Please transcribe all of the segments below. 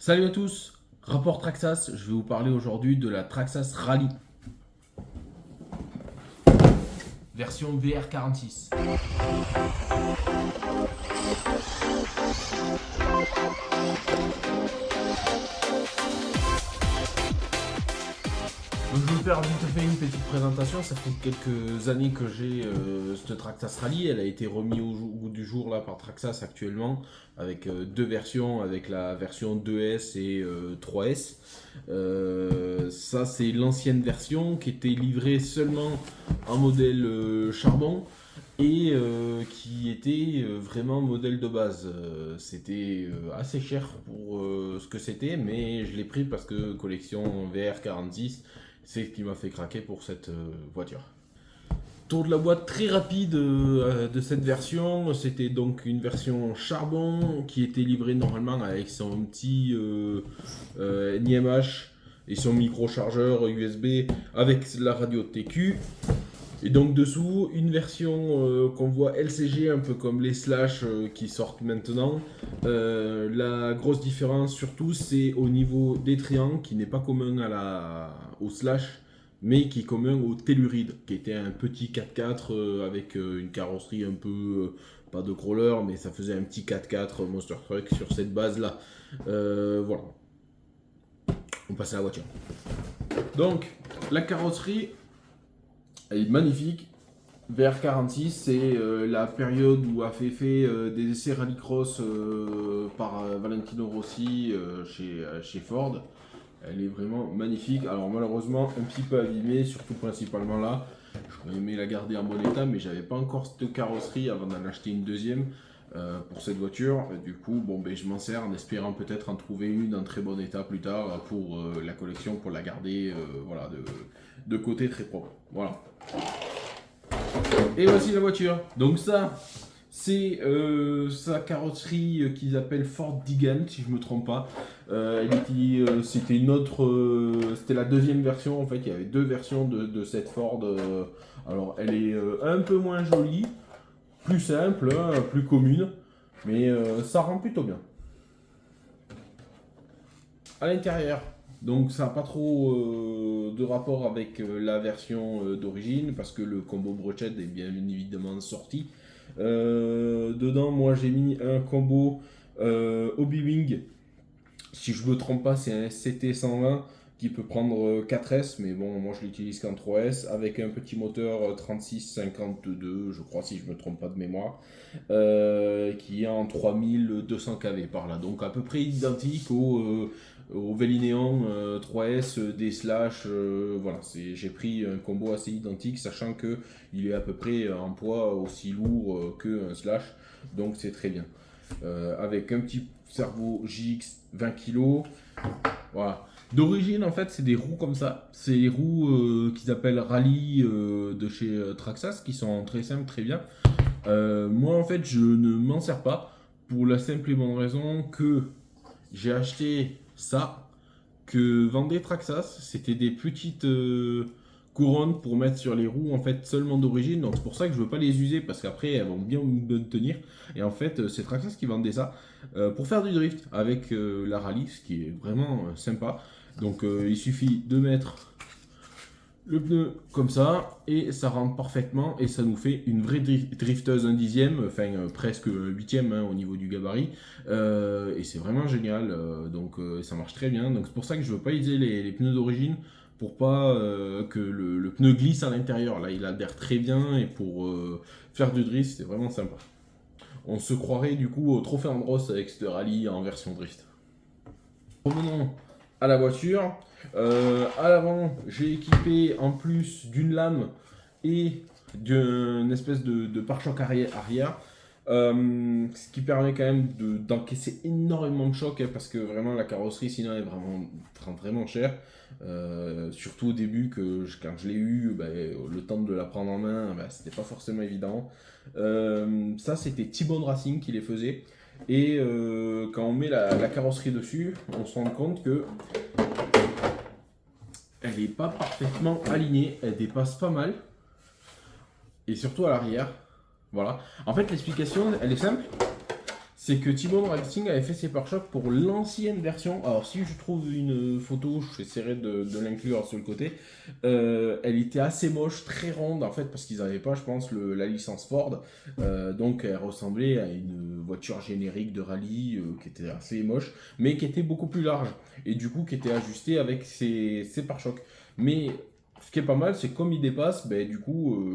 Salut à tous, rapport Traxxas, je vais vous parler aujourd'hui de la Traxxas Rally. Version VR46. Donc je vais vous faire vite fait une petite présentation. Ça fait quelques années que j'ai cette Traxxas Rally. Elle a été remise au goût du jour là par Traxxas actuellement avec deux versions, avec la version 2S et 3S. Ça c'est l'ancienne version qui était livrée seulement en modèle charbon et qui était vraiment modèle de base. C'était assez cher pour ce que c'était, mais je l'ai pris parce que collection VR46, c'est ce qui m'a fait craquer pour cette voiture. Tour de la boîte très rapide de cette version, c'était donc une version charbon qui était livrée normalement avec son petit NIMH et son micro-chargeur USB avec la radio TQ. Et donc dessous, une version qu'on voit LCG, un peu comme les Slash qui sortent maintenant. La grosse différence surtout, c'est au niveau des triangles, qui n'est pas commun au Slash, mais qui est commun au Telluride, qui était un petit 4x4 avec une carrosserie un peu, pas de crawler, mais ça faisait un petit 4x4 Monster Truck sur cette base-là. Voilà. On passe à la voiture. Donc, la carrosserie, elle est magnifique. VR46, c'est la période où a fait des essais rallycross par Valentino Rossi chez Ford. Elle est vraiment magnifique. Alors malheureusement un petit peu abîmée, surtout principalement là. J'aurais aimé la garder en bon état, mais j'avais pas encore cette carrosserie avant d'en acheter une deuxième pour cette voiture. Du coup, bon, ben, je m'en sers en espérant peut-être en trouver une en très bon état plus tard pour la collection, pour la garder voilà, de côté très propre. Voilà. Et voici la voiture. Donc ça, c'est sa carrosserie qu'ils appellent Ford Digant, si je me trompe pas. C'était une autre, c'était la deuxième version en fait. Il y avait deux versions de cette Ford. Alors elle est un peu moins jolie, plus simple, hein, plus commune, mais ça rend plutôt bien. À l'intérieur, donc ça n'a pas trop de rapport avec la version d'origine parce que le combo brochette est bien évidemment sorti. Dedans, moi j'ai mis un combo Hobby-Wing. Si je me trompe pas, c'est un SCT 120 qui peut prendre 4S, mais bon, moi je l'utilise qu'en 3S avec un petit moteur 3652, je crois, si je me trompe pas de mémoire, qui est en 3200 kV par là, donc à peu près identique au Velineon 3S des Slash. Voilà, j'ai pris un combo assez identique, sachant que il est à peu près en poids aussi lourd qu'un Slash, donc c'est très bien. Avec un petit cerveau JX 20 kg. Voilà. D'origine, en fait, c'est des roues comme ça. C'est les roues qu'ils appellent Rally de chez Traxxas, qui sont très simples, très bien. Moi, en fait, je ne m'en sers pas pour la simple et bonne raison que j'ai acheté ça que vendait Traxxas. C'était des petites couronnes pour mettre sur les roues en fait seulement d'origine, donc c'est pour ça que je veux pas les user parce qu'après elles vont bien me tenir. Et en fait c'est Traxxas qui vendait ça pour faire du drift avec la rallye, ce qui est vraiment sympa. Donc il suffit de mettre le pneu comme ça et ça rentre parfaitement et ça nous fait une vraie drifteuse 1/10, enfin presque 8e hein, au niveau du gabarit, et c'est vraiment génial. Donc ça marche très bien, donc c'est pour ça que je veux pas utiliser les pneus d'origine pour pas que le pneu glisse à l'intérieur. Là il adhère très bien et pour faire du drift c'est vraiment sympa. On se croirait du coup au Trophée Andros avec ce rallye en version drift. Revenons à la voiture. À l'avant, j'ai équipé en plus d'une lame et d'une espèce de pare-choc arrière. Ce qui permet quand même d'encaisser énormément de choc hein, parce que vraiment la carrosserie sinon elle est vraiment cher. Surtout au début quand je l'ai eu, le temps de la prendre en main, c'était pas forcément évident. Ça c'était T-Bone Racing qui les faisait. Et quand on met la carrosserie dessus, on se rend compte que elle n'est pas parfaitement alignée, elle dépasse pas mal. Et surtout à l'arrière. Voilà. En fait, l'explication, elle est simple. c'est que T-Bone Racing avait fait ses pare-chocs pour l'ancienne version. Alors, si je trouve une photo, j'essaierai de l'inclure sur le côté. Elle était assez moche, très ronde en fait, parce qu'ils n'avaient pas, je pense, la licence Ford. Donc, elle ressemblait à une voiture générique de rallye qui était assez moche, mais qui était beaucoup plus large. Et du coup, qui était ajustée avec ses pare-chocs. Mais ce qui est pas mal, c'est que comme il dépasse, ben, du coup,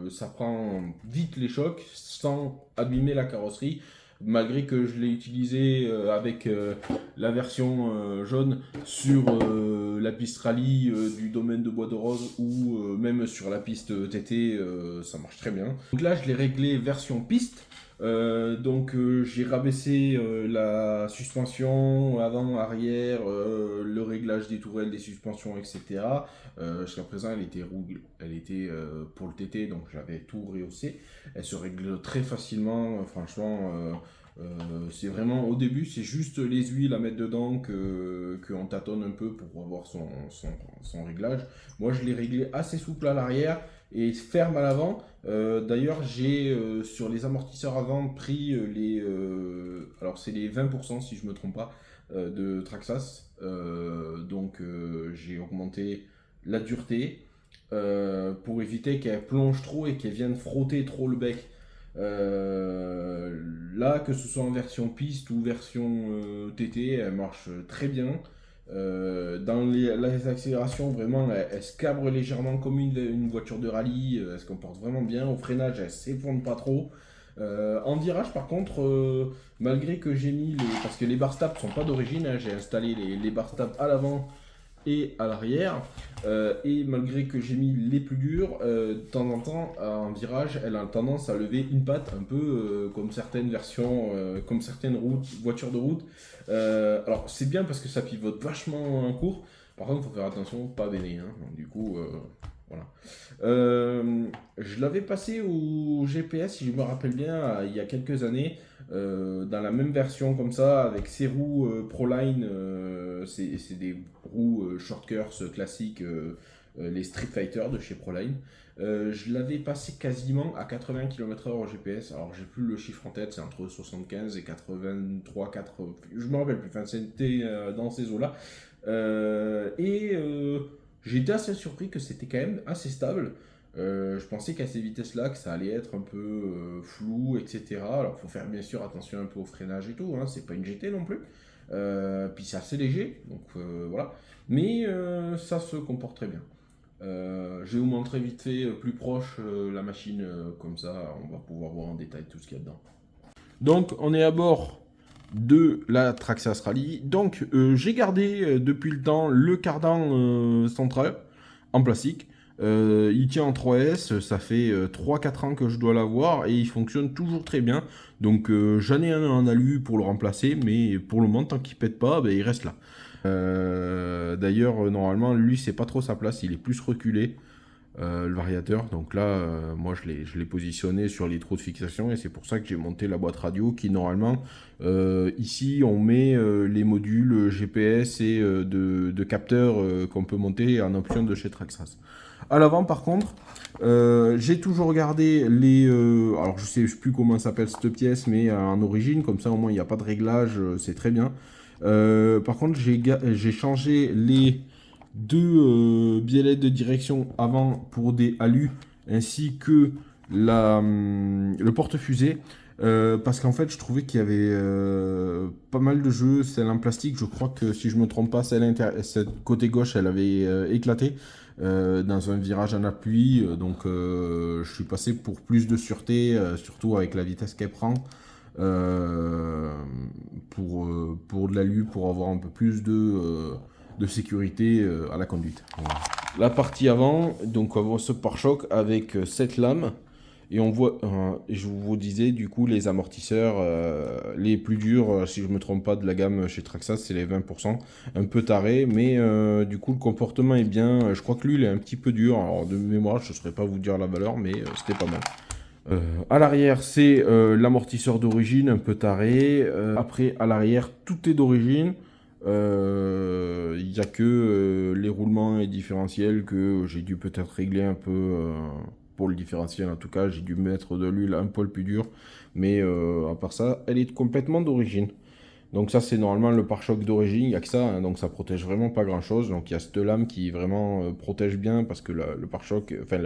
ça prend vite les chocs sans abîmer la carrosserie. Malgré que je l'ai utilisé avec la version jaune sur la piste rallye du domaine de Bois de Rose ou même sur la piste TT, ça marche très bien. Donc là, je l'ai réglé version piste. J'ai rabaissé la suspension avant, arrière, le réglage des tourelles, des suspensions, etc. Jusqu'à présent, elle était pour le TT, donc j'avais tout rehaussé. Elle se règle très facilement, franchement. C'est vraiment au début, c'est juste les huiles à mettre dedans qu'on tâtonne un peu pour avoir son réglage. Moi, je l'ai réglé assez souple à l'arrière et ferme à l'avant. D'ailleurs, j'ai sur les amortisseurs avant pris alors c'est les 20% si je me trompe pas de Traxxas. J'ai augmenté la dureté pour éviter qu'elle plonge trop et qu'elle vienne frotter trop le bec. Là, que ce soit en version piste ou version TT, elle marche très bien. Dans les accélérations, vraiment, elle se cabre légèrement comme une voiture de rallye. Elle se comporte vraiment bien. Au freinage, elle s'effondre pas trop. En virage, par contre, malgré que j'ai mis parce que les bar stabs sont pas d'origine, hein, j'ai installé les bar stabs à l'avant et à l'arrière. Et malgré que j'ai mis les plus durs, de temps en temps, en virage, elle a tendance à lever une patte, un peu comme certaines versions, comme certaines voitures de route. Alors c'est bien parce que ça pivote vachement en cours. Par contre, il faut faire attention, pas véné. Hein. Donc, du coup, voilà. Je l'avais passé au GPS, si je me rappelle bien, il y a quelques années, dans la même version comme ça, avec ses roues Proline, c'est des roues short curse classiques, les Street Fighter de chez Proline. Je l'avais passé quasiment à 80 km/h au GPS. Alors j'ai plus le chiffre en tête, c'est entre 75 et 83, 80, je me rappelle plus, enfin, c'était dans ces eaux-là. J'ai été assez surpris que c'était quand même assez stable. Je pensais qu'à ces vitesses-là, que ça allait être un peu flou, etc. Alors, il faut faire bien sûr attention un peu au freinage et tout, hein, c'est pas une GT non plus. Puis c'est assez léger, donc voilà. Mais ça se comporte très bien. Je vais vous montrer vite fait plus proche la machine, comme ça on va pouvoir voir en détail tout ce qu'il y a dedans. Donc, on est à bord de la Traxxas Rally. Donc, j'ai gardé depuis le temps le cardan central en plastique. Il tient en 3S, ça fait 3-4 ans que je dois l'avoir et il fonctionne toujours très bien. Donc j'en ai un en alu pour le remplacer, mais pour le moment, tant qu'il pète pas, ben, il reste là. D'ailleurs, normalement, lui, c'est pas trop sa place, il est plus reculé. Le variateur. Donc là, moi, je l'ai positionné sur les trous de fixation et c'est pour ça que j'ai monté la boîte radio qui, normalement, ici, on met les modules GPS et de capteurs qu'on peut monter en option de chez Traxxas. À l'avant, par contre, j'ai toujours gardé alors, je sais plus comment s'appelle cette pièce, mais en origine, comme ça, au moins, il n'y a pas de réglage, c'est très bien. Par contre, j'ai changé les deux biellettes de direction avant pour des alus ainsi que le porte-fusée parce qu'en fait je trouvais qu'il y avait pas mal de jeux, celle en plastique, je crois que si je me trompe pas, cette côté gauche elle avait éclaté dans un virage en appui, je suis passé pour plus de sûreté, surtout avec la vitesse qu'elle prend. Pour de l'alu, pour avoir un peu plus de sécurité à la conduite. Voilà. La partie avant, donc on voit ce pare-choc avec cette lame et on voit, je vous disais du coup les amortisseurs les plus durs, si je me trompe pas de la gamme chez Traxxas, c'est les 20%, un peu taré, mais du coup le comportement est bien. Je crois que lui il est un petit peu dur, alors de mémoire je ne saurais pas vous dire la valeur, mais c'était pas mal. À l'arrière, c'est l'amortisseur d'origine, un peu taré. Après, à l'arrière, tout est d'origine. Il n'y a que les roulements et différentiels que j'ai dû peut-être régler un peu pour le différentiel en tout cas. J'ai dû mettre de l'huile un poil plus dur, mais à part ça, elle est complètement d'origine. Donc ça c'est normalement le pare-choc d'origine, il n'y a que ça, hein, donc ça protège vraiment pas grand-chose. Donc il y a cette lame qui vraiment protège bien parce que le pare-choc, enfin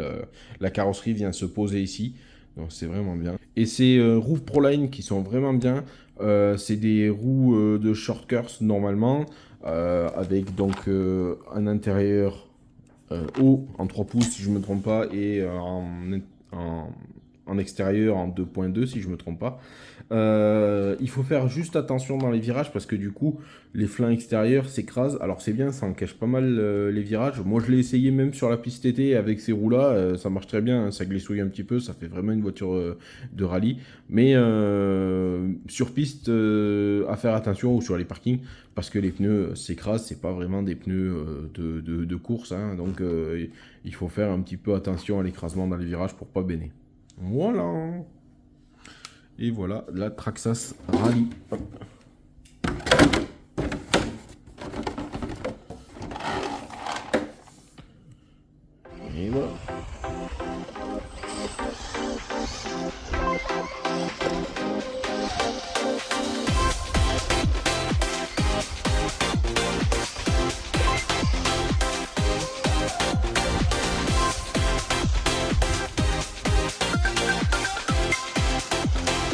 la carrosserie vient se poser ici. Donc c'est vraiment bien. Et ces roues Proline qui sont vraiment bien, c'est des roues de short course normalement, avec donc un intérieur haut en 3 pouces si je ne me trompe pas, et en, en extérieur en 2.2 si je me trompe pas. Il faut faire juste attention dans les virages parce que du coup les flancs extérieurs s'écrasent. Alors c'est bien, ça en cache pas mal les virages. Moi je l'ai essayé même sur la piste été avec ces roues là, ça marche très bien, hein, ça glissouille un petit peu, ça fait vraiment une voiture de rallye. Mais sur piste, à faire attention, ou sur les parkings, parce que les pneus s'écrasent, c'est pas vraiment des pneus de course, hein, donc il faut faire un petit peu attention à l'écrasement dans les virages pour pas béner. Voilà. Et voilà, la Traxxas Rally. Hop.